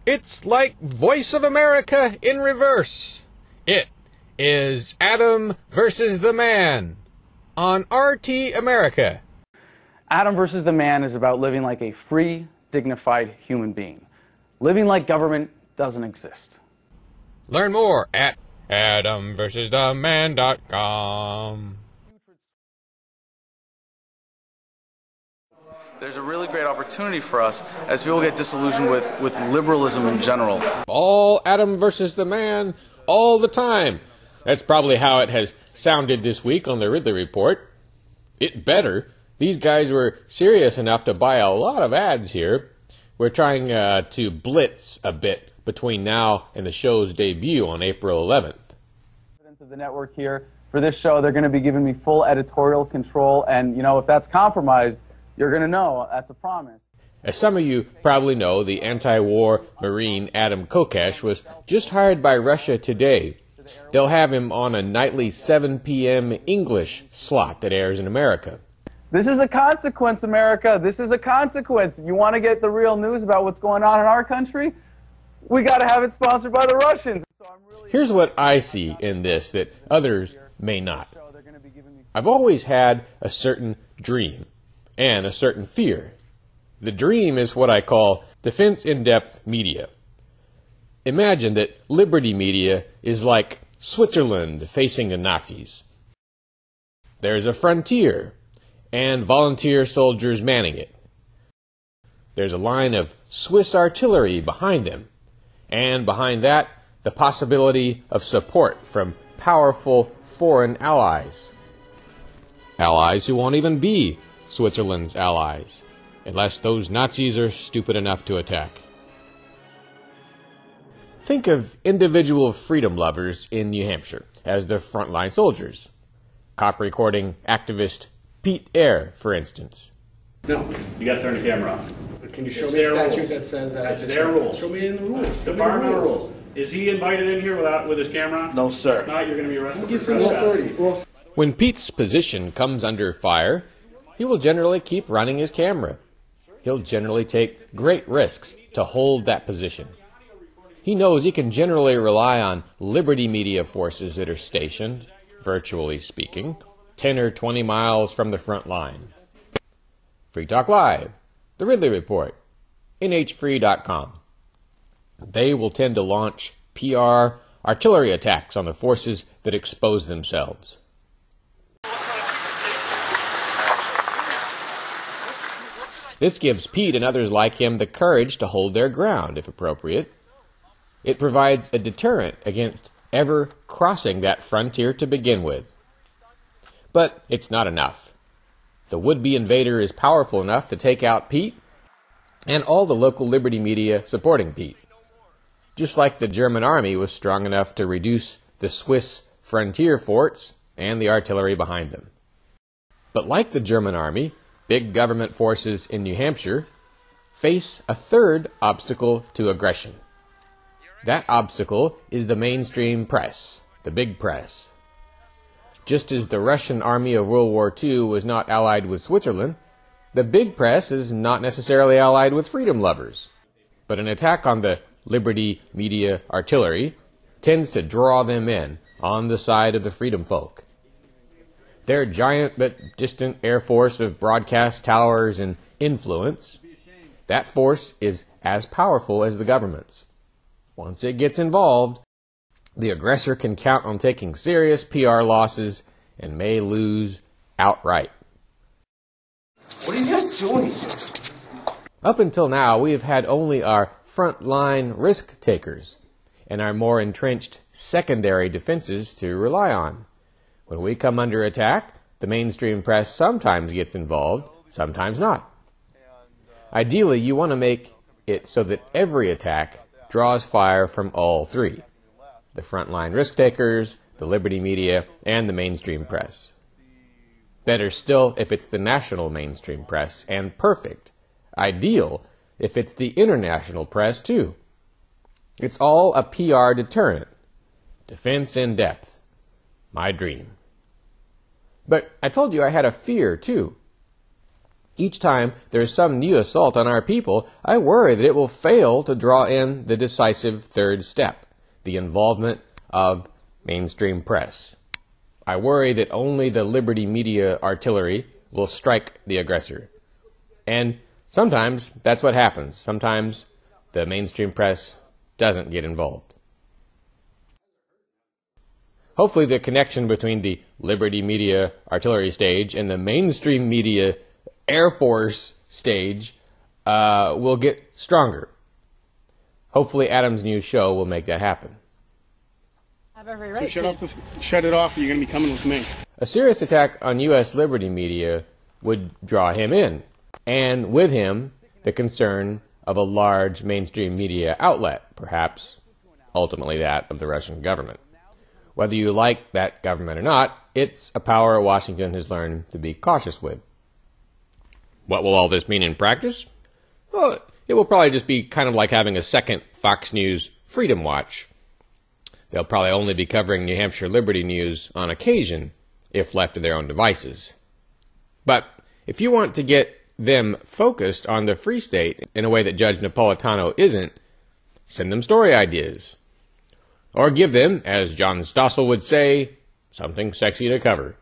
It's like Voice of America in reverse. It is Adam versus the Man on RT America. Adam versus the Man is about living like a free, dignified human being. Living like government doesn't exist. Learn more at adamversustheman.com. There's a really great opportunity for us as people get disillusioned with liberalism in general. All Adam versus the Man, all the time. That's probably how it has sounded this week on the Ridley Report. It better. These guys were serious enough to buy a lot of ads here. We're trying to blitz a bit between now and the show's debut on April 11th. Of the network here for this show, they're going to be giving me full editorial control, and you know, if that's compromised, you're going to know. That's a promise. As some of you probably know, the anti-war Marine Adam Kokesh was just hired by Russia today. They'll have him on a nightly 7 p.m. English slot that airs in America. This is a consequence, America. This is a consequence. You want to get the real news about what's going on in our country? We got to have it sponsored by the Russians. Here's what I see in this that others may not. I've always had a certain dream and a certain fear. The dream is what I call defense in-depth media. Imagine that liberty media is like Switzerland facing the Nazis. There's a frontier and volunteer soldiers manning it. There's a line of Swiss artillery behind them, and behind that, the possibility of support from powerful foreign allies. Allies who won't even be Switzerland's allies, unless those Nazis are stupid enough to attack. Think of individual freedom lovers in New Hampshire as the frontline soldiers. Cop recording activist Pete Eyre, for instance. No, you got to turn the camera on. Can you show me a statute that says that? It's their rules. Show me in the rules. Departmental rules. Is he invited in here with his camera on? No, sir. If not, you're going to be arrested. Who gives him the authority? When Pete's position comes under fire, he will generally keep running his camera. He'll generally take great risks to hold that position. He knows he can generally rely on liberty media forces that are stationed, virtually speaking, 10 or 20 miles from the front line. Free Talk Live, the Ridley Report, nhfree.com. They will tend to launch PR artillery attacks on the forces that expose themselves. This gives Pete and others like him the courage to hold their ground, if appropriate. It provides a deterrent against ever crossing that frontier to begin with. But it's not enough. The would-be invader is powerful enough to take out Pete and all the local liberty media supporting Pete. Just like the German army was strong enough to reduce the Swiss frontier forts and the artillery behind them. But like the German army, big government forces in New Hampshire face a third obstacle to aggression. That obstacle is the mainstream press, the big press. Just as the Russian army of World War II was not allied with Switzerland, the big press is not necessarily allied with freedom lovers. But an attack on the liberty media artillery tends to draw them in on the side of the freedom folk. Their giant but distant air force of broadcast towers and influence, that force is as powerful as the government's. Once it gets involved, the aggressor can count on taking serious PR losses and may lose outright. What are you guys doing? Up until now, we have had only our frontline risk takers and our more entrenched secondary defenses to rely on. When we come under attack, the mainstream press sometimes gets involved, sometimes not. Ideally, you want to make it so that every attack draws fire from all three: the frontline risk takers, the liberty media, and the mainstream press. Better still if it's the national mainstream press, and perfect, ideal if it's the international press too. It's all a PR deterrent. Defense in depth. My dream. But I told you I had a fear too. Each time there is some new assault on our people, I worry that it will fail to draw in the decisive third step, the involvement of mainstream press. I worry that only the liberty media artillery will strike the aggressor. And sometimes that's what happens. Sometimes the mainstream press doesn't get involved. Hopefully the connection between the liberty media artillery stage and the mainstream media Air Force stage will get stronger. Hopefully Adam's new show will make that happen. So shut it off, or you're going to be coming with me. A serious attack on U.S. liberty media would draw him in, and with him, the concern of a large mainstream media outlet, perhaps ultimately that of the Russian government. Whether you like that government or not, it's a power Washington has learned to be cautious with. What will all this mean in practice? Well, it will probably just be kind of like having a second Fox News Freedom Watch. They'll probably only be covering New Hampshire liberty news on occasion, if left to their own devices. But if you want to get them focused on the Free State in a way that Judge Napolitano isn't, send them story ideas. Or give them, as John Stossel would say, something sexy to cover.